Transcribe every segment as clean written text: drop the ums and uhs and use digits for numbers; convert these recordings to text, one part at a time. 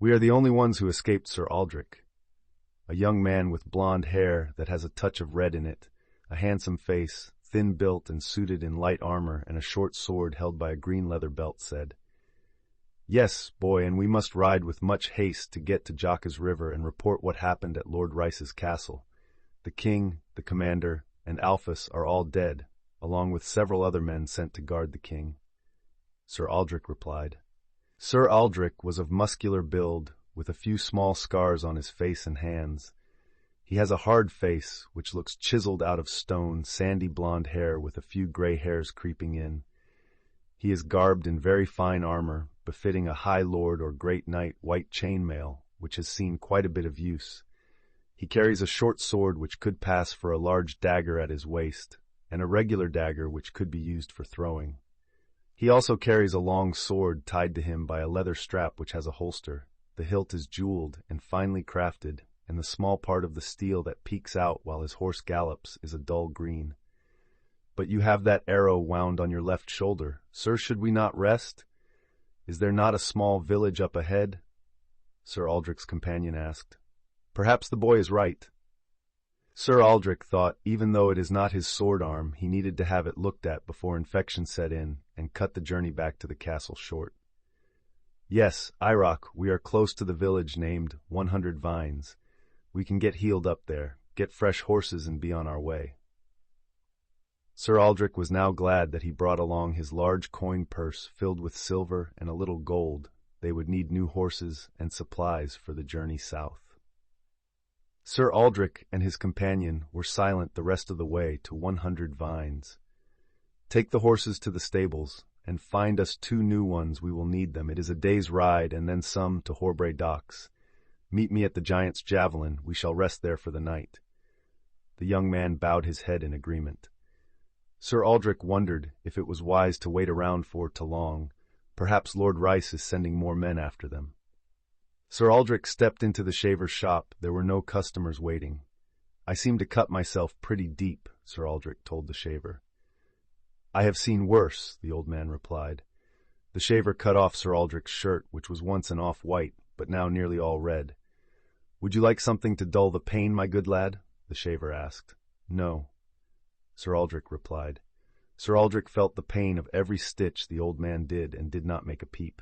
We are the only ones who escaped Sir Aldrich. A young man with blonde hair that has a touch of red in it, a handsome face, thin built and suited in light armor and a short sword held by a green leather belt, said, "Yes, boy, and we must ride with much haste to get to Jaka's River and report what happened at Lord Rice's castle. The king, the commander, and Alphys are all dead, along with several other men sent to guard the king." Sir Aldrich replied. Sir Aldrich was of muscular build, with a few small scars on his face and hands. He has a hard face, which looks chiseled out of stone, sandy blonde hair with a few gray hairs creeping in. He is garbed in very fine armor, befitting a high lord or great knight white chainmail, which has seen quite a bit of use. He carries a short sword which could pass for a large dagger at his waist, and a regular dagger which could be used for throwing. He also carries a long sword tied to him by a leather strap which has a holster. The hilt is jeweled and finely crafted, and the small part of the steel that peeks out while his horse gallops is a dull green. "But you have that arrow wound on your left shoulder. Sir, should we not rest? Is there not a small village up ahead?" Sir Aldrich's companion asked. "Perhaps the boy is right." Sir Aldrich thought even though it is not his sword arm, he needed to have it looked at before infection set in and cut the journey back to the castle short. "Yes, Irock, we are close to the village named 100 Vines. We can get healed up there, get fresh horses and be on our way." Sir Aldrich was now glad that he brought along his large coin purse filled with silver and a little gold. They would need new horses and supplies for the journey south. Sir Aldrich and his companion were silent the rest of the way to 100 Vines. "Take the horses to the stables, and find us 2 new ones. We will need them. It is a day's ride, and then some to Horbury docks. Meet me at the Giant's Javelin. We shall rest there for the night." The young man bowed his head in agreement. Sir Aldrich wondered if it was wise to wait around for too long. Perhaps Lord Rice is sending more men after them. Sir Aldrich stepped into the shaver's shop. There were no customers waiting. "I seem to cut myself pretty deep," Sir Aldrich told the shaver. "I have seen worse," the old man replied. The shaver cut off Sir Aldrich's shirt, which was once an off-white, but now nearly all red. "Would you like something to dull the pain, my good lad?" the shaver asked. "No," Sir Aldrich replied. Sir Aldrich felt the pain of every stitch the old man did and did not make a peep.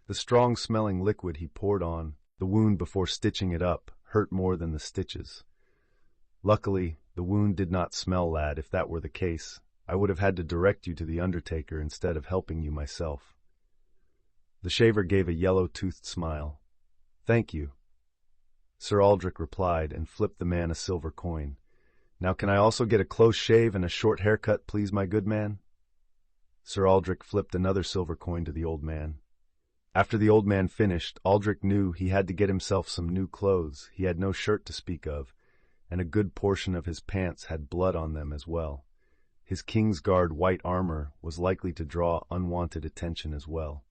The strong-smelling liquid he poured on the wound before stitching it up hurt more than the stitches. "Luckily, the wound did not smell, lad. If that were the case, I would have had to direct you to the undertaker instead of helping you myself." The shaver gave a yellow-toothed smile. "Thank you," Sir Aldrich replied and flipped the man a silver coin. "Now can I also get a close shave and a short haircut, please, my good man?" Sir Aldrich flipped another silver coin to the old man. After the old man finished, Aldrich knew he had to get himself some new clothes. He had no shirt to speak of, and a good portion of his pants had blood on them as well. His Kingsguard white armor was likely to draw unwanted attention as well.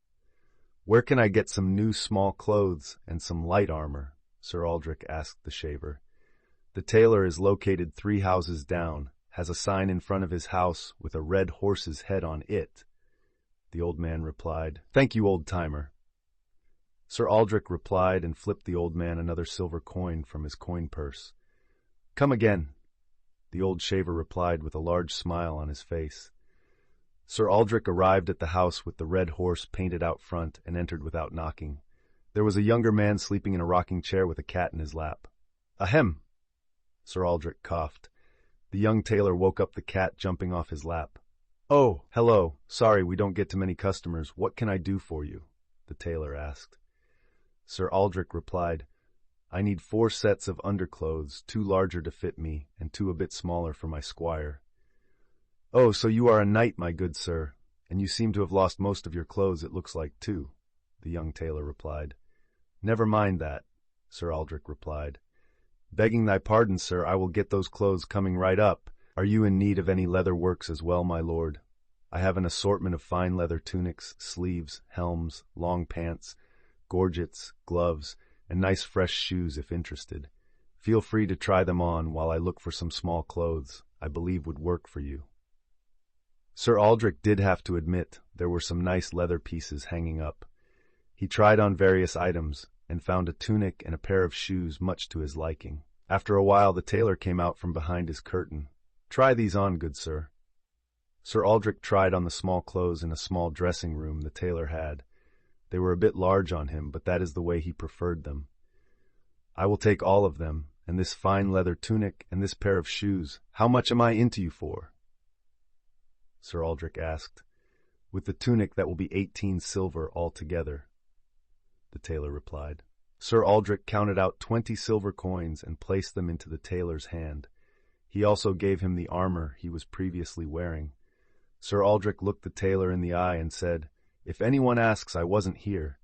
"Where can I get some new small clothes and some light armor?" Sir Aldrich asked the shaver. "The tailor is located 3 houses down, has a sign in front of his house with a red horse's head on it." The old man replied, "Thank you, old-timer." Sir Aldrich replied and flipped the old man another silver coin from his coin purse. "Come again," the old shaver replied with a large smile on his face. Sir Aldrich arrived at the house with the red horse painted out front and entered without knocking. There was a younger man sleeping in a rocking chair with a cat in his lap. "Ahem!" Sir Aldrich coughed. The young tailor woke up the cat jumping off his lap. "Oh, hello. Sorry we don't get too many customers. What can I do for you?" the tailor asked. Sir Aldrich replied, "I need 4 sets of underclothes, 2 larger to fit me, and 2 a bit smaller for my squire." "Oh, so you are a knight, my good sir, and you seem to have lost most of your clothes, it looks like, too," the young tailor replied. "Never mind that," Sir Aldrich replied. "Begging thy pardon, sir, I will get those clothes coming right up. Are you in need of any leather works as well, my lord? I have an assortment of fine leather tunics, sleeves, helms, long pants, gorgets, gloves, and nice fresh shoes if interested. Feel free to try them on while I look for some small clothes I believe would work for you." Sir Aldrich did have to admit there were some nice leather pieces hanging up. He tried on various items, and found a tunic and a pair of shoes much to his liking. After a while the tailor came out from behind his curtain. "Try these on, good sir." Sir Aldrich tried on the small clothes in a small dressing room the tailor had. They were a bit large on him, but that is the way he preferred them. "I will take all of them, and this fine leather tunic and this pair of shoes. How much am I into you for?" Sir Aldrich asked. "With the tunic that will be 18 silver altogether," the tailor replied. Sir Aldrich counted out 20 silver coins and placed them into the tailor's hand. He also gave him the armor he was previously wearing. Sir Aldrich looked the tailor in the eye and said, "If anyone asks, I wasn't here."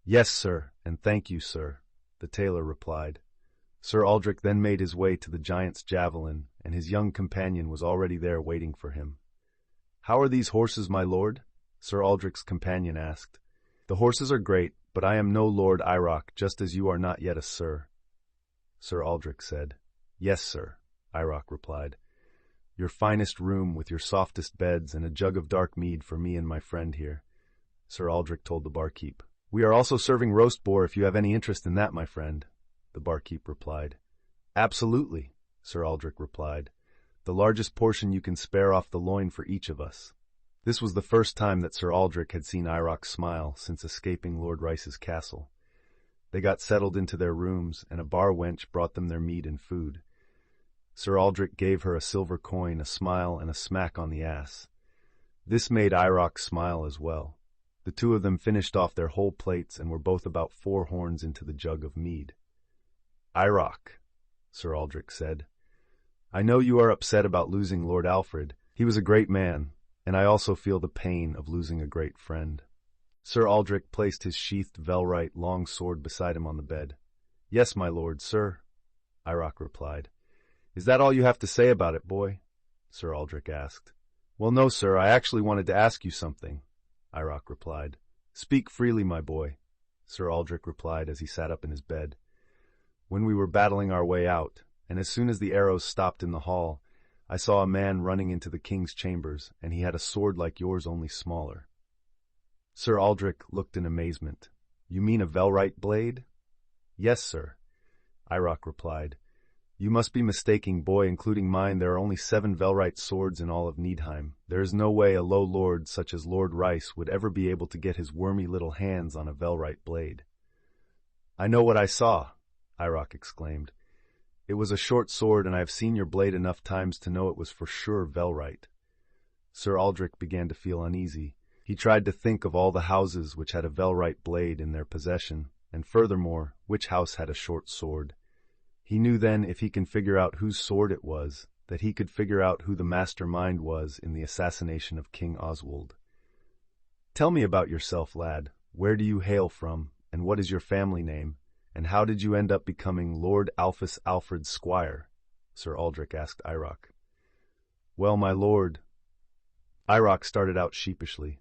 "Yes, sir, and thank you, sir," the tailor replied. Sir Aldrich then made his way to the giant's javelin, and his young companion was already there waiting for him. "How are these horses, my lord?" Sir Aldrich's companion asked. "The horses are great, but I am no Lord Iroch, just as you are not yet a sir," Sir Aldrich said. "Yes, sir," Iroch replied. "Your finest room with your softest beds and a jug of dark mead for me and my friend here," Sir Aldrich told the barkeep. "We are also serving roast boar if you have any interest in that, my friend," the barkeep replied. "Absolutely," Sir Aldrich replied. "The largest portion you can spare off the loin for each of us." This was the first time that Sir Aldrich had seen Iroch smile since escaping Lord Rice's castle. They got settled into their rooms, and a bar wench brought them their meat and food. Sir Aldrich gave her a silver coin, a smile, and a smack on the ass. This made Iroch smile as well. The two of them finished off their whole plates and were both about 4 horns into the jug of mead. "Iroch," Sir Aldrich said, "I know you are upset about losing Lord Alfred. He was a great man, and I also feel the pain of losing a great friend." Sir Aldrich placed his sheathed velrite long sword beside him on the bed. "Yes, my lord, sir," Iroch replied. "Is that all you have to say about it, boy?" Sir Aldrich asked. "Well, no, sir, I actually wanted to ask you something," Iroch replied. "Speak freely, my boy," Sir Aldrich replied as he sat up in his bed. "When we were battling our way out, and as soon as the arrows stopped in the hall, I saw a man running into the king's chambers, and he had a sword like yours, only smaller." Sir Aldrich looked in amazement. "You mean a velrite blade?" "Yes, sir," Iroch replied. "You must be mistaking, boy, including mine. There are only 7 velrite swords in all of Needheim. There is no way a low lord such as Lord Rice would ever be able to get his wormy little hands on a velrite blade." "I know what I saw," Iroch exclaimed. "It was a short sword, and I have seen your blade enough times to know it was for sure velrite." Sir Aldrich began to feel uneasy. He tried to think of all the houses which had a velrite blade in their possession, and furthermore, which house had a short sword. He knew then, if he can figure out whose sword it was, that he could figure out who the mastermind was in the assassination of King Oswald. "Tell me about yourself, lad. Where do you hail from, and what is your family name, and how did you end up becoming Lord Alphys Alfred's squire?" Sir Aldrich asked Iroch. "Well, my lord—" Iroch started out sheepishly.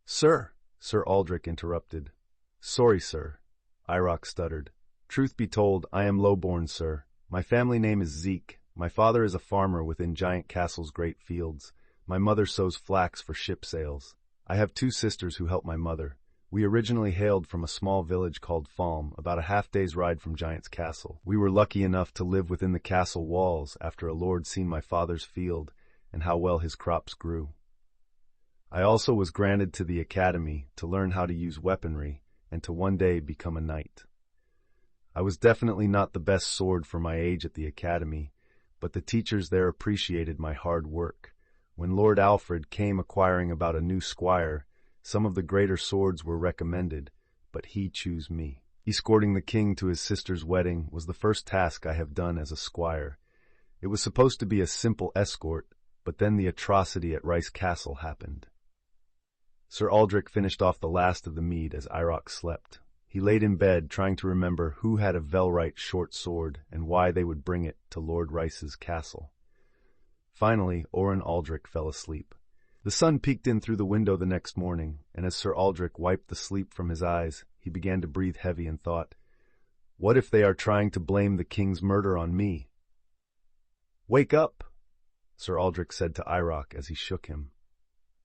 "Sir," Sir Aldrich interrupted. "Sorry, sir," Iroch stuttered. "Truth be told, I am low-born, sir. My family name is Zeke. My father is a farmer within Giant Castle's great fields. My mother sews flax for ship sails. I have 2 sisters who help my mother. We originally hailed from a small village called Falm, about a half-day's ride from Giant's Castle. We were lucky enough to live within the castle walls after a lord seen my father's field and how well his crops grew. I also was granted to the academy to learn how to use weaponry and to one day become a knight. I was definitely not the best sword for my age at the academy, but the teachers there appreciated my hard work. When Lord Alfred came inquiring about a new squire, some of the greater swords were recommended, but he chose me. Escorting the king to his sister's wedding was the first task I have done as a squire. It was supposed to be a simple escort, but then the atrocity at Rice Castle happened." Sir Aldrich finished off the last of the mead as Iroch slept. He laid in bed trying to remember who had a velrite short sword and why they would bring it to Lord Rice's castle. Finally, Oren Aldrich fell asleep. The sun peeked in through the window the next morning, and as Sir Aldrich wiped the sleep from his eyes, he began to breathe heavy and thought, "What if they are trying to blame the king's murder on me?" "Wake up," Sir Aldrich said to Iroch as he shook him.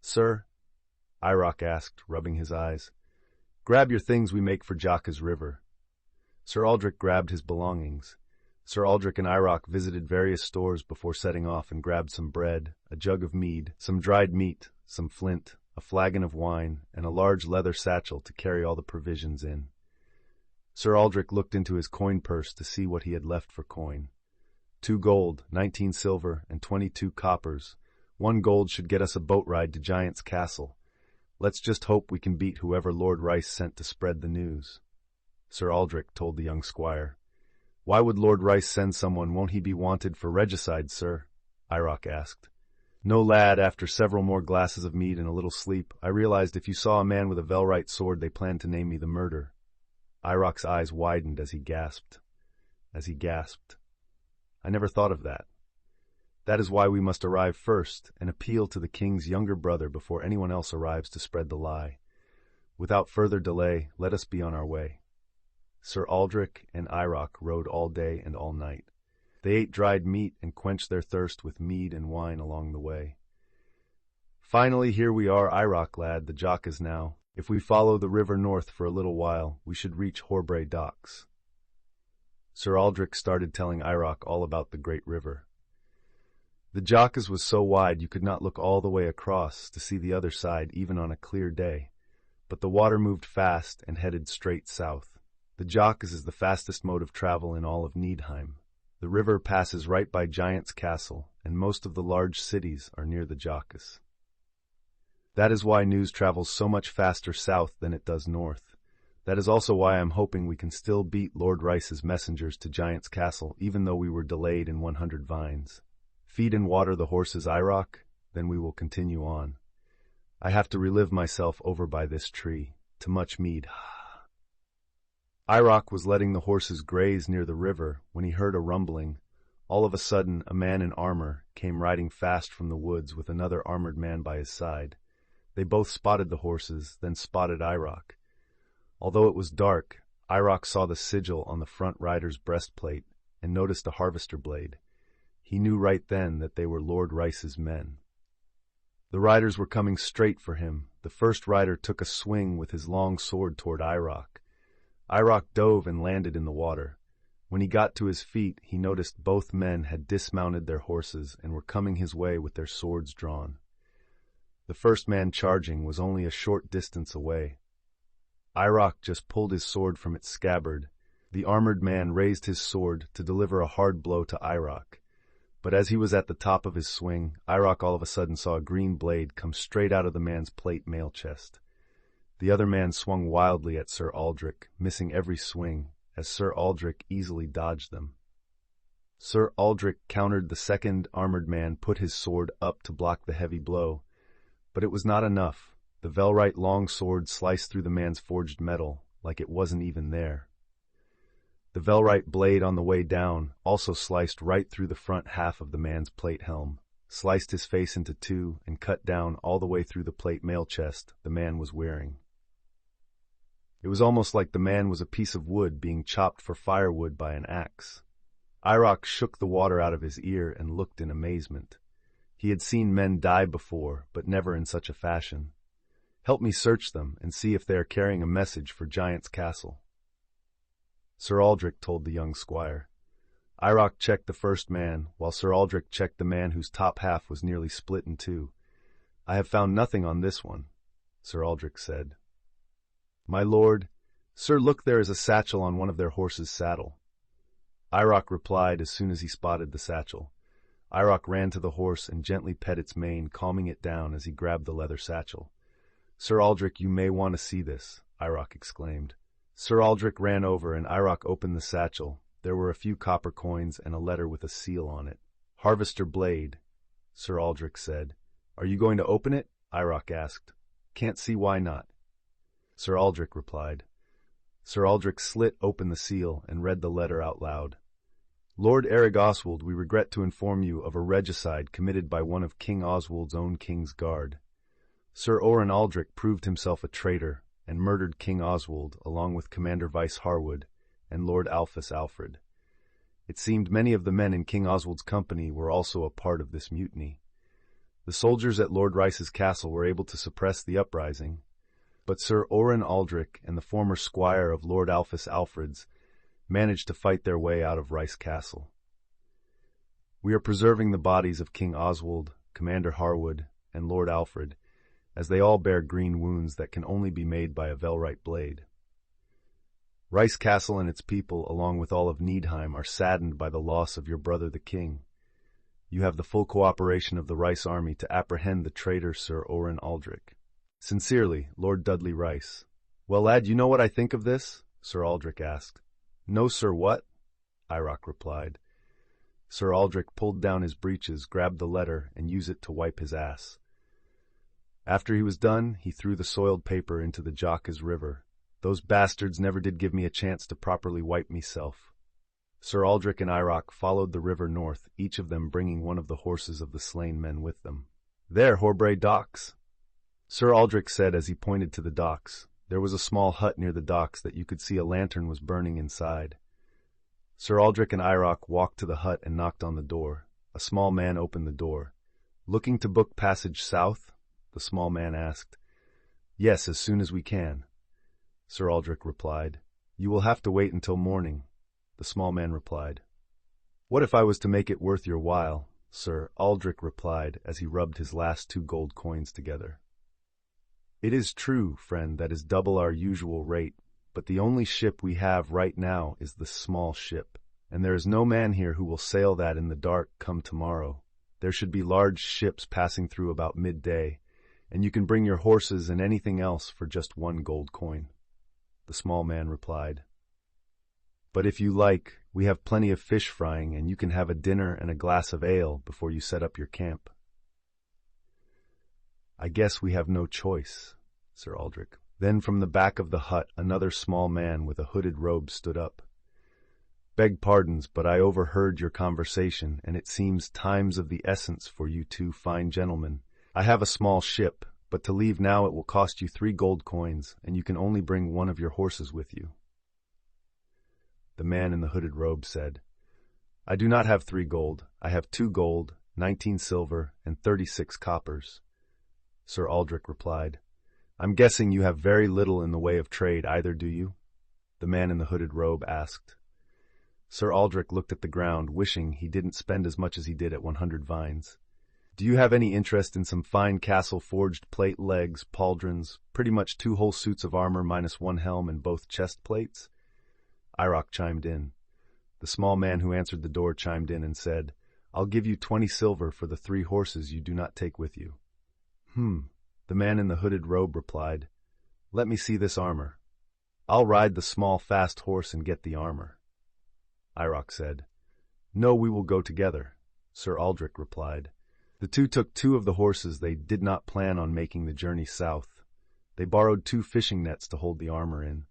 "Sir?" Iroch asked, rubbing his eyes. "Grab your things, we make for Jaka's River. Sir Aldrich grabbed his belongings. Sir Aldrich and Irock visited various stores before setting off and grabbed some bread, a jug of mead, some dried meat, some flint, a flagon of wine, and a large leather satchel to carry all the provisions in. Sir Aldrich looked into his coin purse to see what he had left for coin. 2 gold, 19 silver, and 22 coppers. 1 gold should get us a boat ride to Giant's Castle. Let's just hope we can beat whoever Lord Rice sent to spread the news. Sir Aldrich told the young squire. Why would Lord Rice send someone? Won't he be wanted for regicide, sir? Irock asked. No, lad, after several more glasses of mead and a little sleep, I realized if you saw a man with a Velrite sword, they planned to name me the murder. Irock's eyes widened as he gasped. I never thought of that. That is why we must arrive first and appeal to the king's younger brother before anyone else arrives to spread the lie. Without further delay, let us be on our way. Sir Aldrich and Irock rode all day and all night. They ate dried meat and quenched their thirst with mead and wine along the way. Finally, here we are, Irock, lad, the jock is now. If we follow the river north for a little while, we should reach Horbury docks. Sir Aldrich started telling Irock all about the great river. The Jockas was so wide you could not look all the way across to see the other side even on a clear day, but the water moved fast and headed straight south. The Jockas is the fastest mode of travel in all of Needheim. The river passes right by Giant's Castle, and most of the large cities are near the Jockas. That is why news travels so much faster south than it does north. That is also why I'm hoping we can still beat Lord Rice's messengers to Giant's Castle, even though we were delayed in 100 vines. Feed and water the horses, Irock, then we will continue on. I have to relive myself over by this tree. To much mead. Irock was letting the horses graze near the river when he heard a rumbling. All of a sudden, a man in armor came riding fast from the woods with another armored man by his side. They both spotted the horses, then spotted Irock. Although it was dark, Irock saw the sigil on the front rider's breastplate and noticed a harvester blade. He knew right then that they were Lord Rice's men. The riders were coming straight for him. The first rider took a swing with his long sword toward Irock. Irock dove and landed in the water. When he got to his feet, he noticed both men had dismounted their horses and were coming his way with their swords drawn. The first man charging was only a short distance away. Irock just pulled his sword from its scabbard. The armored man raised his sword to deliver a hard blow to Irock. But as he was at the top of his swing, Irock all of a sudden saw a green blade come straight out of the man's plate mail chest. The other man swung wildly at Sir Aldrich, missing every swing, as Sir Aldrich easily dodged them. Sir Aldrich countered the second armored man, put his sword up to block the heavy blow. But it was not enough. The Velrite long sword sliced through the man's forged metal, like it wasn't even there. The Velrite blade on the way down also sliced right through the front half of the man's plate helm, sliced his face into two, and cut down all the way through the plate mail chest the man was wearing. It was almost like the man was a piece of wood being chopped for firewood by an axe. Irock shook the water out of his ear and looked in amazement. He had seen men die before, but never in such a fashion. Help me search them and see if they are carrying a message for Giant's Castle. Sir Aldrich told the young squire. Irock checked the first man, while Sir Aldrich checked the man whose top half was nearly split in two. I have found nothing on this one, Sir Aldrich said. My lord, sir, look, there is a satchel on one of their horses' saddle. Irock replied as soon as he spotted the satchel. Irock ran to the horse and gently pet its mane, calming it down as he grabbed the leather satchel. Sir Aldrich, you may want to see this, Irock exclaimed. Sir Aldrich ran over and Irock opened the satchel. There were a few copper coins and a letter with a seal on it. Harvester blade, Sir Aldrich said. Are you going to open it? Irock asked. Can't see why not. Sir Aldrich replied. Sir Aldrich slit open the seal and read the letter out loud. Lord Erig Oswald, we regret to inform you of a regicide committed by one of King Oswald's own king's guard. Sir Oren Aldrich proved himself a traitor and murdered King Oswald along with Commander Vice Harwood and Lord Alphys Alfred. It seemed many of the men in King Oswald's company were also a part of this mutiny. The soldiers at Lord Rice's castle were able to suppress the uprising, but Sir Oren Aldrich and the former squire of Lord Alphys Alfred's managed to fight their way out of Rice Castle. We are preserving the bodies of King Oswald, Commander Harwood, and Lord Alfred, as they all bear green wounds that can only be made by a Velrite blade. Rice Castle and its people, along with all of Needheim, are saddened by the loss of your brother the king. You have the full cooperation of the Rice army to apprehend the traitor Sir Owen Aldrich. Sincerely, Lord Dudley Rice. Well, lad, you know what I think of this? Sir Aldrich asked. No, sir, what? Irock replied. Sir Aldrich pulled down his breeches, grabbed the letter, and used it to wipe his ass. After he was done, he threw the soiled paper into the Jocka's River. Those bastards never did give me a chance to properly wipe meself. Sir Aldrich and Irock followed the river north, each of them bringing one of the horses of the slain men with them. There, Horbury docks, Sir Aldrich said as he pointed to the docks. There was a small hut near the docks that you could see a lantern was burning inside. Sir Aldrich and Irock walked to the hut and knocked on the door. A small man opened the door. Looking to book passage south? The small man asked. Yes, as soon as we can. Sir Aldrich replied. You will have to wait until morning. The small man replied. What if I was to make it worth your while? Sir Aldrich replied as he rubbed his last 2 gold coins together. It is true, friend, that is double our usual rate, but the only ship we have right now is the small ship, and there is no man here who will sail that in the dark come tomorrow. There should be large ships passing through about midday, and you can bring your horses and anything else for just 1 gold coin. The small man replied. But if you like, we have plenty of fish frying, and you can have a dinner and a glass of ale before you set up your camp. I guess we have no choice, Sir Aldrich. Then from the back of the hut another small man with a hooded robe stood up. Beg pardons, but I overheard your conversation, and it seems time's of the essence for you 2 fine gentlemen. I have a small ship, but to leave now it will cost you 3 gold coins, and you can only bring 1 of your horses with you. The man in the hooded robe said, I do not have 3 gold. I have 2 gold, 19 silver, and 36 coppers. Sir Aldrich replied, I'm guessing you have very little in the way of trade either, do you? The man in the hooded robe asked. Sir Aldrich looked at the ground, wishing he didn't spend as much as he did at 100 vines. Do you have any interest in some fine castle-forged plate legs, pauldrons, pretty much 2 whole suits of armor minus 1 helm and both chest plates? Irock chimed in. The small man who answered the door chimed in and said, I'll give you 20 silver for the 3 horses you do not take with you. The man in the hooded robe replied, Let me see this armor. I'll ride the small fast horse and get the armor. Irock said, No, we will go together. Sir Aldrich replied. The 2 took 2 of the horses. They did not plan on making the journey south. They borrowed 2 fishing nets to hold the armor in.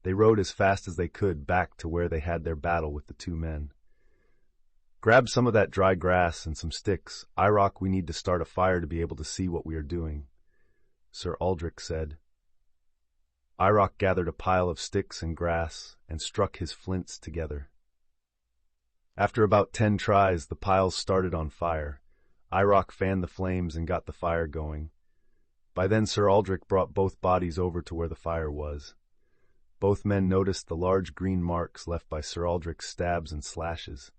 They rode as fast as they could back to where they had their battle with the 2 men. Grab some of that dry grass and some sticks. Irock, we need to start a fire to be able to see what we are doing. Sir Aldrich said. Irock gathered a pile of sticks and grass and struck his flints together. After about 10 tries, the piles started on fire. Irock fanned the flames and got the fire going. By then Sir Aldrich brought both bodies over to where the fire was. Both men noticed the large green marks left by Sir Aldrich's stabs and slashes.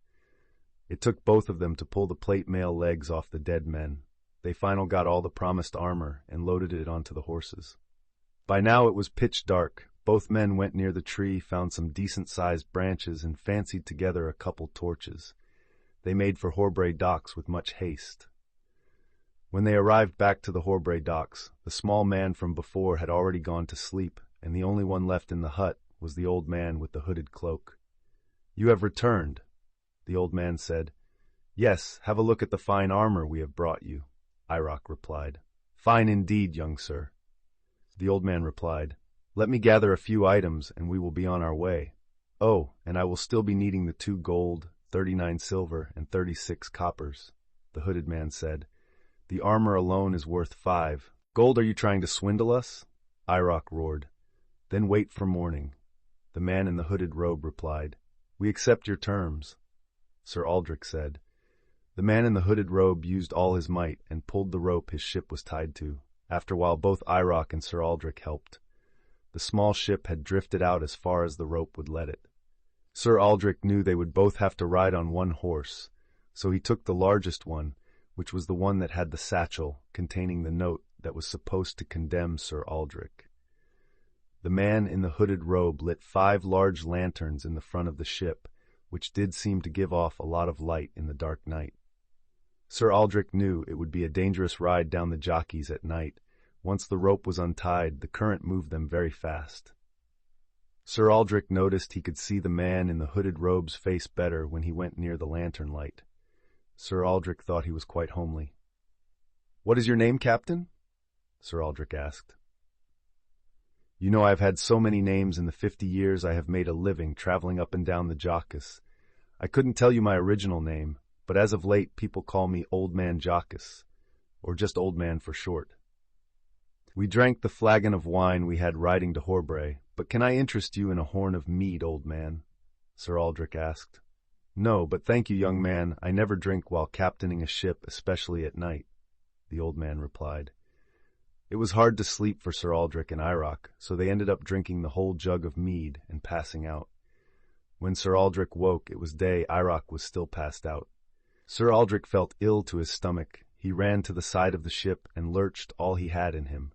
It took both of them to pull the plate mail legs off the dead men. They finally got all the promised armor and loaded it onto the horses. By now it was pitch dark. Both men went near the tree, found some decent-sized branches, and fancied together a couple torches. They made for Horbury docks with much haste. When they arrived back to the Horbury docks, the small man from before had already gone to sleep, and the only one left in the hut was the old man with the hooded cloak. You have returned, the old man said. Yes, have a look at the fine armor we have brought you, Irock replied. Fine indeed, young sir. The old man replied, Let me gather a few items and we will be on our way. Oh, and I will still be needing the 2 gold, 39 silver, and 36 coppers, the hooded man said. The armor alone is worth 5. Gold, are you trying to swindle us? Irock roared. Then wait for morning. The man in the hooded robe replied, We accept your terms. Sir Aldrich said. The man in the hooded robe used all his might and pulled the rope his ship was tied to. After a while both Irock and Sir Aldrich helped. The small ship had drifted out as far as the rope would let it. Sir Aldrich knew they would both have to ride on one horse, so he took the largest one, which was the one that had the satchel containing the note that was supposed to condemn Sir Aldrich. The man in the hooded robe lit 5 large lanterns in the front of the ship, which did seem to give off a lot of light in the dark night. Sir Aldrich knew it would be a dangerous ride down the jockeys at night. Once the rope was untied, the current moved them very fast. Sir Aldrich noticed he could see the man in the hooded robe's face better when he went near the lantern light. Sir Aldrich thought he was quite homely. "What is your name, Captain?" Sir Aldrich asked. "You know, I've had so many names in the 50 years I have made a living traveling up and down the Jockus. I couldn't tell you my original name, but as of late people call me Old Man Jockus, or just Old Man for short." "We drank the flagon of wine we had riding to Horbray, but can I interest you in a horn of mead, old man?" Sir Aldrich asked. "No, but thank you, young man, I never drink while captaining a ship, especially at night," the old man replied. It was hard to sleep for Sir Aldrich and Iroc, so they ended up drinking the whole jug of mead and passing out. When Sir Aldrich woke, it was day. Iroc was still passed out. Sir Aldrich felt ill to his stomach. He ran to the side of the ship and lurched all he had in him.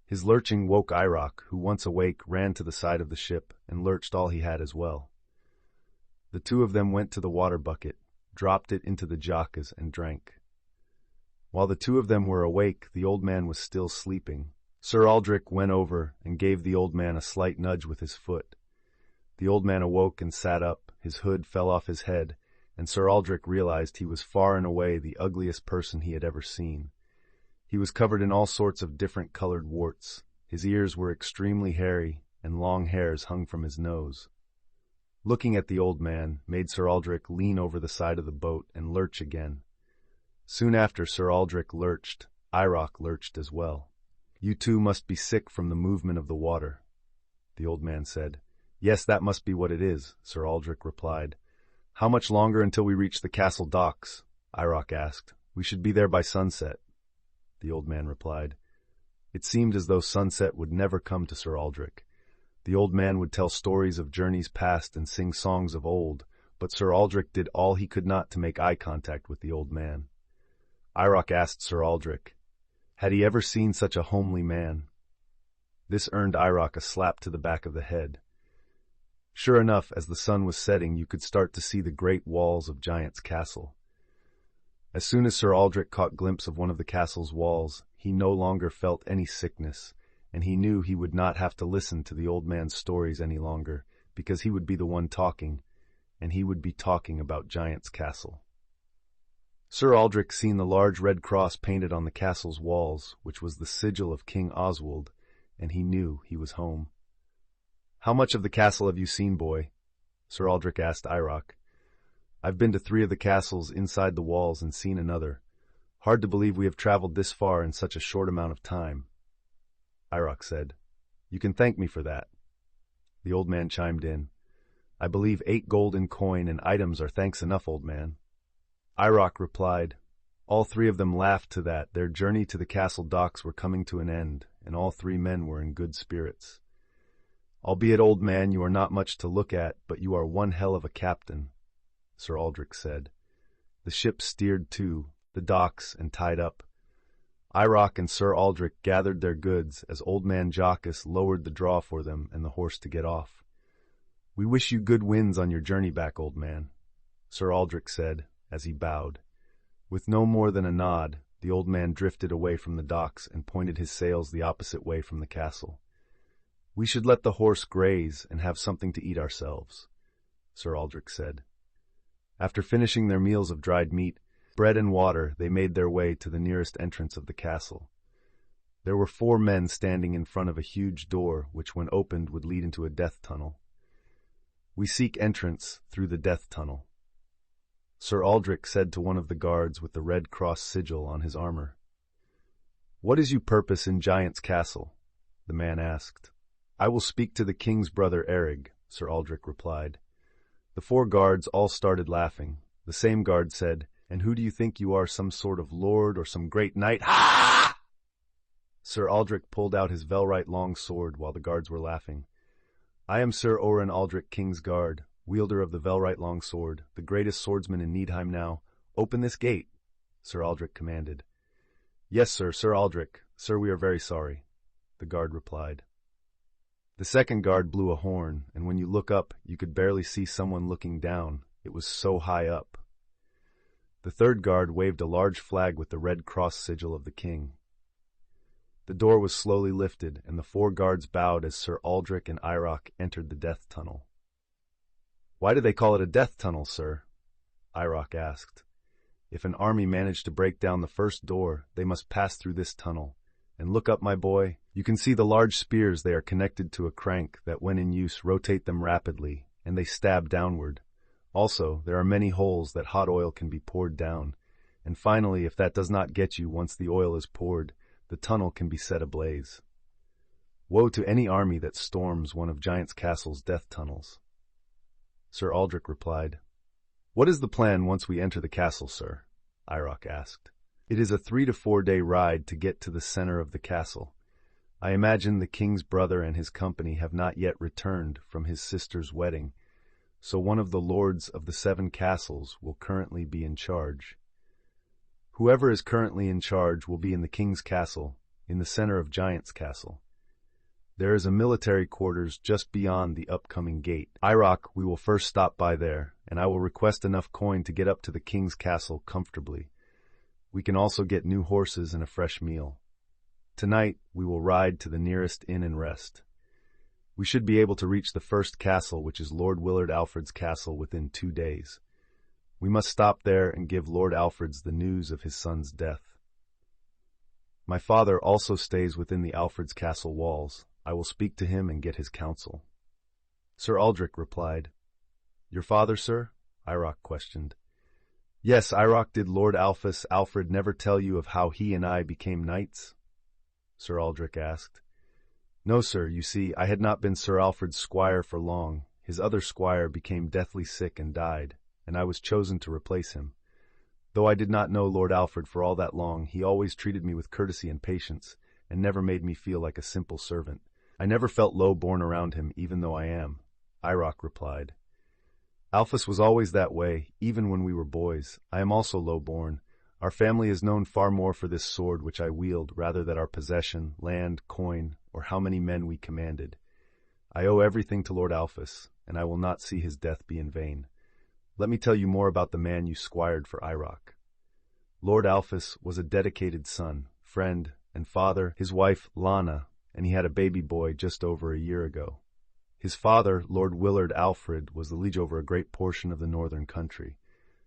His lurching woke Iroc, who once awake ran to the side of the ship and lurched all he had as well. The two of them went to the water bucket, dropped it into the jockas, and drank. While the two of them were awake, the old man was still sleeping. Sir Aldrich went over and gave the old man a slight nudge with his foot. The old man awoke and sat up, his hood fell off his head, and Sir Aldrich realized he was far and away the ugliest person he had ever seen. He was covered in all sorts of different colored warts. His ears were extremely hairy, and long hairs hung from his nose. Looking at the old man made Sir Aldrich lean over the side of the boat and lurch again. Soon after Sir Aldrich lurched, Iroc lurched as well. "You two must be sick from the movement of the water," the old man said. "Yes, that must be what it is," Sir Aldrich replied. "How much longer until we reach the castle docks?" Iroc asked. "We should be there by sunset," the old man replied. It seemed as though sunset would never come to Sir Aldrich. The old man would tell stories of journeys past and sing songs of old, but Sir Aldrich did all he could not to make eye contact with the old man. Iroc asked Sir Aldrich, had he ever seen such a homely man? This earned Iroc a slap to the back of the head. Sure enough, as the sun was setting, you could start to see the great walls of Giant's Castle. As soon as Sir Aldrich caught glimpse of one of the castle's walls, he no longer felt any sickness, and he knew he would not have to listen to the old man's stories any longer, because he would be the one talking, and he would be talking about Giant's Castle. Sir Aldrich seen the large red cross painted on the castle's walls, which was the sigil of King Oswald, and he knew he was home. "How much of the castle have you seen, boy?" Sir Aldrich asked Iroc. "I've been to 3 of the castles inside the walls and seen another. Hard to believe we have traveled this far in such a short amount of time." Iroc said, "You can thank me for that." The old man chimed in, "I believe 8 gold in coin and items are thanks enough, old man." Iroc replied. All 3 of them laughed to that. Their journey to the castle docks were coming to an end, and all 3 men were in good spirits. "Albeit, old man, you are not much to look at, but you are one hell of a captain," Sir Aldrich said. The ship steered to the docks and tied up. Iroc and Sir Aldrich gathered their goods as Old Man Jockus lowered the draw for them and the horse to get off. "We wish you good winds on your journey back, old man," Sir Aldrich said as he bowed. With no more than a nod, the old man drifted away from the docks and pointed his sails the opposite way from the castle. "We should let the horse graze and have something to eat ourselves," Sir Aldrich said. After finishing their meals of dried meat, bread and water, they made their way to the nearest entrance of the castle. There were 4 men standing in front of a huge door, which when opened would lead into a death tunnel. "We seek entrance through the death tunnel," Sir Aldrich said to one of the guards with the red cross sigil on his armor. "What is your purpose in Giant's Castle?" the man asked. "I will speak to the king's brother Erig," Sir Aldrich replied. The 4 guards all started laughing. The same guard said, "And who do you think you are, some sort of lord or some great knight?" "Ha!" Sir Aldrich pulled out his velrite long sword while the guards were laughing. "I am Sir Oren Aldrich, King's Guard. wielder of the Velrite longsword, the greatest swordsman in Needheim now. Open this gate, Sir Aldrich commanded. Yes, sir, Sir Aldrich. Sir, we are very sorry, the guard replied. The second guard blew a horn, and when you look up, you could barely see someone looking down. It was so high up. The third guard waved a large flag with the red cross sigil of the king. The door was slowly lifted, and the 4 guards bowed as Sir Aldrich and Iroch entered the death tunnel. Why do they call it a death tunnel, sir? Iroch asked. If an army managed to break down the first door, they must pass through this tunnel. And look up, my boy. You can see the large spears. They are connected to a crank that, when in use, rotate them rapidly, and they stab downward. Also, there are many holes that hot oil can be poured down. And finally, if that does not get you once the oil is poured, the tunnel can be set ablaze. Woe to any army that storms one of Giant's Castle's death tunnels. Sir Aldrich replied. What is the plan once we enter the castle, sir? Iroch asked. It is a 3 to 4 day ride to get to the center of the castle. I imagine the king's brother and his company have not yet returned from his sister's wedding, so one of the lords of the 7 castles will currently be in charge. Whoever is currently in charge will be in the king's castle, in the center of Giant's Castle. There is a military quarters just beyond the upcoming gate. Iroch, we will first stop by there, and I will request enough coin to get up to the king's castle comfortably. We can also get new horses and a fresh meal. Tonight, we will ride to the nearest inn and rest. We should be able to reach the first castle, which is Lord Willard Alfred's castle, within 2 days. We must stop there and give Lord Alfred's the news of his son's death. My father also stays within the Alfred's castle walls. I will speak to him and get his counsel. Sir Aldrich replied. Your father, sir? Iroch questioned. Yes, Iroch, did Lord Alfred never tell you of how he and I became knights? Sir Aldrich asked. No, sir, you see, I had not been Sir Alfred's squire for long. His other squire became deathly sick and died, and I was chosen to replace him. Though I did not know Lord Alfred for all that long, he always treated me with courtesy and patience, and never made me feel like a simple servant. I never felt low-born around him, even though I am, Iroch replied. Alphys was always that way, even when we were boys. I am also low-born. Our family is known far more for this sword which I wield, rather than our possession, land, coin, or how many men we commanded. I owe everything to Lord Alphys, and I will not see his death be in vain. Let me tell you more about the man you squired for Iroch. Lord Alphys was a dedicated son, friend, and father, his wife, Lana, and he had a baby boy just over a year ago. His father, Lord Willard Alfred, was the liege over a great portion of the northern country.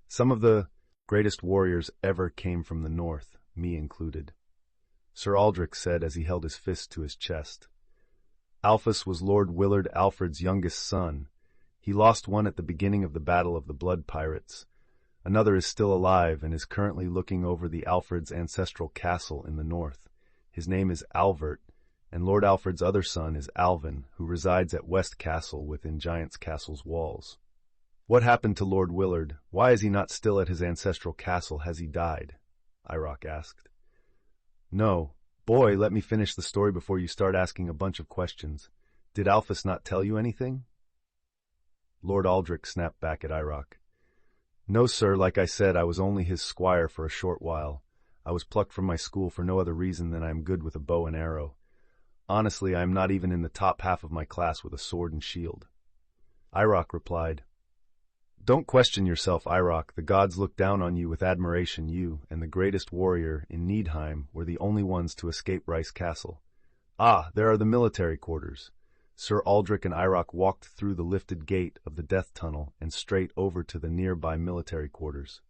Some of the greatest warriors ever came from the north, me included. Sir Aldrich said as he held his fist to his chest. Alphys was Lord Willard Alfred's youngest son. He lost one at the beginning of the Battle of the Blood Pirates. Another is still alive and is currently looking over the Alfred's ancestral castle in the north. His name is Alvert, and Lord Alfred's other son is Alvin, who resides at West Castle within Giant's Castle's walls. What happened to Lord Willard? Why is he not still at his ancestral castle? Has he died? Iroch asked. No. Boy, let me finish the story before you start asking a bunch of questions. Did Alphys not tell you anything? Lord Aldrich snapped back at Iroch. No, sir, like I said, I was only his squire for a short while. I was plucked from my school for no other reason than I am good with a bow and arrow. Honestly, I am not even in the top half of my class with a sword and shield. Iroch replied, Don't question yourself, Iroch. The gods look down on you with admiration. You and the greatest warrior in Needheim were the only ones to escape Rice Castle. Ah, there are the military quarters. Sir Aldrich and Iroch walked through the lifted gate of the death tunnel and straight over to the nearby military quarters.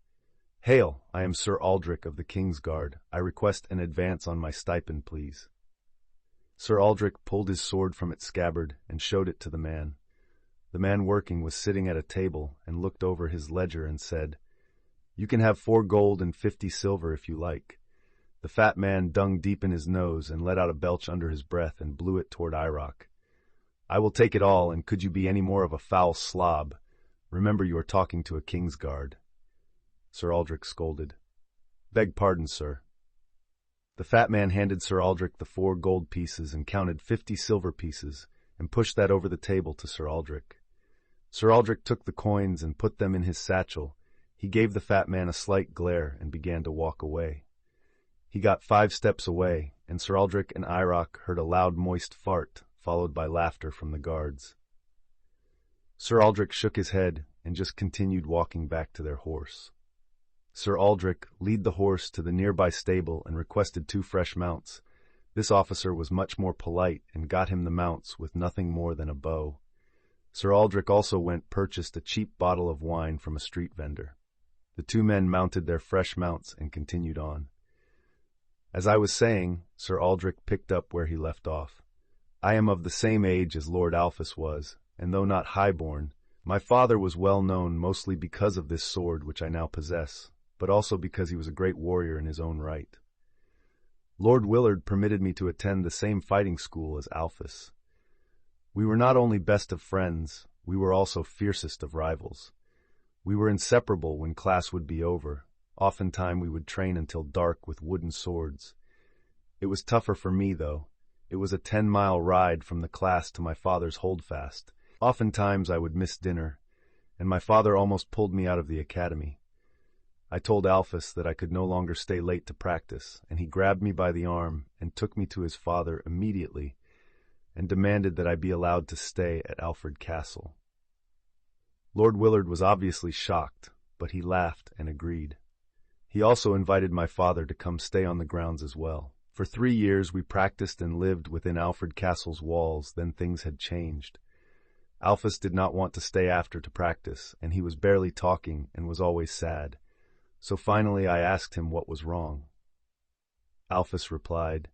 Hail, I am Sir Aldrich of the King's Guard. I request an advance on my stipend, please. Sir Aldrich pulled his sword from its scabbard and showed it to the man. The man working was sitting at a table and looked over his ledger and said, You can have 4 gold and 50 silver if you like. The fat man dug deep in his nose and let out a belch under his breath and blew it toward Iroch. I will take it all, and could you be any more of a foul slob? Remember you are talking to a King's Guard. Sir Aldrich scolded. Beg pardon, sir. The fat man handed Sir Aldrich the 4 gold pieces and counted 50 silver pieces and pushed that over the table to Sir Aldrich. Sir Aldrich took the coins and put them in his satchel. He gave the fat man a slight glare and began to walk away. He got 5 steps away, and Sir Aldrich and Irock heard a loud moist fart, followed by laughter from the guards. Sir Aldrich shook his head and just continued walking back to their horse. Sir Aldrich led the horse to the nearby stable and requested 2 fresh mounts. This officer was much more polite and got him the mounts with nothing more than a bow. Sir Aldrich also purchased a cheap bottle of wine from a street vendor. The 2 men mounted their fresh mounts and continued on. As I was saying, Sir Aldrich picked up where he left off. I am of the same age as Lord Alphys was, and though not highborn, my father was well known mostly because of this sword which I now possess, but also because he was a great warrior in his own right. Lord Willard permitted me to attend the same fighting school as Alphys. We were not only best of friends, we were also fiercest of rivals. We were inseparable when class would be over. Oftentimes we would train until dark with wooden swords. It was tougher for me, though. It was a 10-mile ride from the class to my father's holdfast. Oftentimes I would miss dinner, and my father almost pulled me out of the academy. I told Alphys that I could no longer stay late to practice, and he grabbed me by the arm and took me to his father immediately and demanded that I be allowed to stay at Alfred Castle. Lord Willard was obviously shocked, but he laughed and agreed. He also invited my father to come stay on the grounds as well. For 3 years we practiced and lived within Alfred Castle's walls, then things had changed. Alphys did not want to stay after to practice, and he was barely talking and was always sad. So finally I asked him what was wrong. Alphys replied,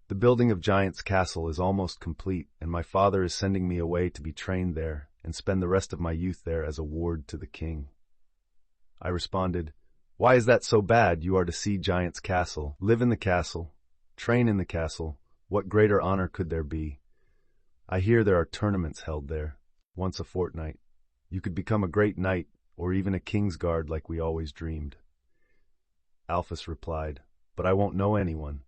"The building of Giant's Castle is almost complete, and my father is sending me away to be trained there and spend the rest of my youth there as a ward to the king." I responded, "Why is that so bad? You are to see Giant's Castle, live in the castle, train in the castle. What greater honor could there be? I hear there are tournaments held there, once a fortnight. You could become a great knight, or even a king's guard like we always dreamed." Alphys replied, "But I won't know anyone."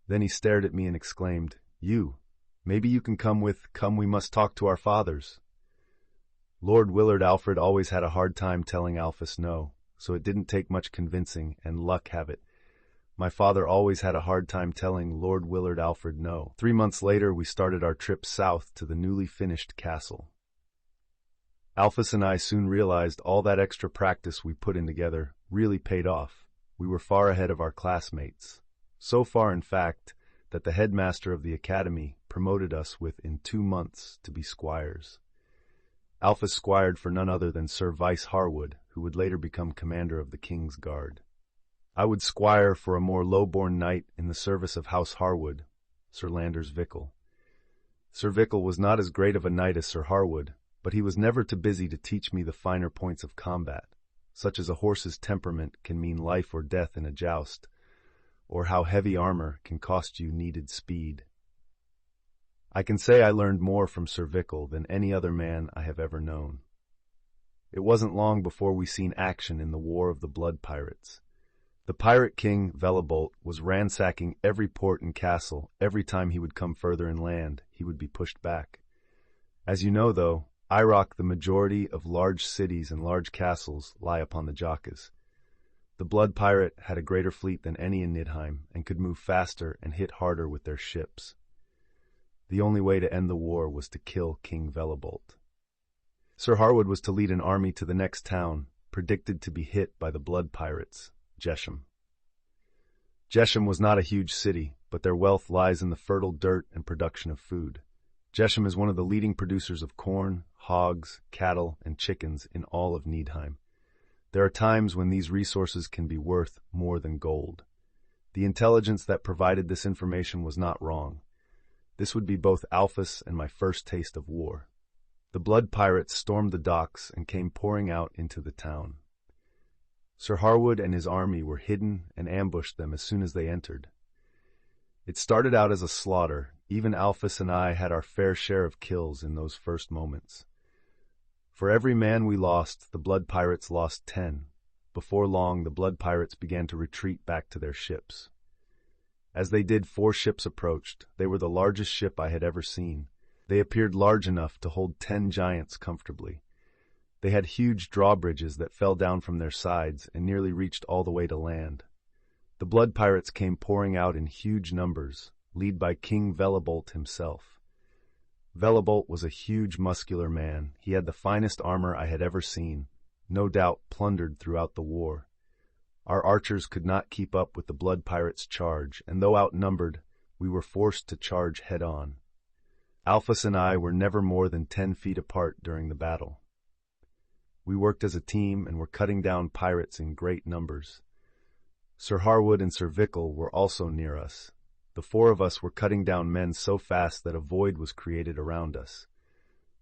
Then he stared at me and exclaimed, Maybe you can come we must talk to our fathers." Lord Willard Alfred always had a hard time telling Alphys no, so it didn't take much convincing, and luck have it, my father always had a hard time telling Lord Willard Alfred no. 3 months later, we started our trip south to the newly finished castle. Alphys and I soon realized all that extra practice we put in together really paid off. We were far ahead of our classmates. So far, in fact, that the headmaster of the academy promoted us within 2 months to be squires. Alphys squired for none other than Sir Vyse Harwood, who would later become commander of the King's Guard. I would squire for a more low-born knight in the service of House Harwood, Sir Landers Vickle. Sir Vickle was not as great of a knight as Sir Harwood, but he was never too busy to teach me the finer points of combat, such as a horse's temperament can mean life or death in a joust, or how heavy armor can cost you needed speed. I can say I learned more from Sir Vickle than any other man I have ever known. It wasn't long before we seen action in the War of the Blood Pirates. The pirate king, Velabolt, was ransacking every port and castle. Every time he would come further inland, he would be pushed back. As you know, though, Irock, the majority of large cities and large castles lie upon the Jockas. The Blood Pirate had a greater fleet than any in Nidheim and could move faster and hit harder with their ships. The only way to end the war was to kill King Velabolt. Sir Harwood was to lead an army to the next town, predicted to be hit by the Blood Pirates, Jesham. Jesham was not a huge city, but their wealth lies in the fertile dirt and production of food. Jesham is one of the leading producers of corn, hogs, cattle, and chickens in all of Nidheim. There are times when these resources can be worth more than gold. The intelligence that provided this information was not wrong. This would be both Alphys and my first taste of war. The Blood Pirates stormed the docks and came pouring out into the town. Sir Harwood and his army were hidden and ambushed them as soon as they entered. It started out as a slaughter. Even Alphys and I had our fair share of kills in those first moments. For every man we lost, the Blood Pirates lost 10. Before long, the Blood Pirates began to retreat back to their ships. As they did, 4 ships approached. They were the largest ship I had ever seen. They appeared large enough to hold 10 giants comfortably. They had huge drawbridges that fell down from their sides and nearly reached all the way to land. The blood pirates came pouring out in huge numbers, led by King Velabolt himself. Velabolt was a huge muscular man. He had the finest armor I had ever seen, no doubt plundered throughout the war. Our archers could not keep up with the blood pirates' charge, and though outnumbered, we were forced to charge head-on. Alphys and I were never more than 10 feet apart during the battle. We worked as a team and were cutting down pirates in great numbers. Sir Harwood and Sir Vickle were also near us. The 4 of us were cutting down men so fast that a void was created around us.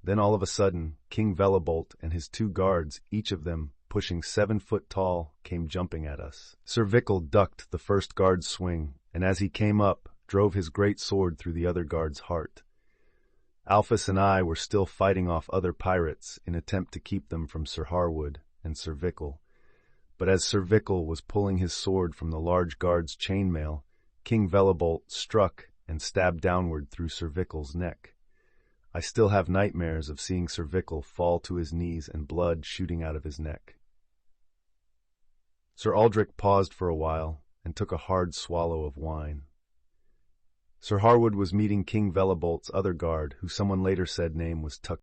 Then all of a sudden, King Velabolt and his 2 guards, each of them pushing 7 foot tall, came jumping at us. Sir Vickle ducked the first guard's swing, and as he came up, drove his great sword through the other guard's heart. Alphys and I were still fighting off other pirates in attempt to keep them from Sir Harwood and Sir Vickle. But as Sir Vickle was pulling his sword from the large guard's chainmail, King Velabolt struck and stabbed downward through Sir Vickle's neck. I still have nightmares of seeing Sir Vickle fall to his knees and blood shooting out of his neck. Sir Aldrich paused for a while and took a hard swallow of wine. Sir Harwood was meeting King Velabolt's other guard, who someone later said name was Tuck.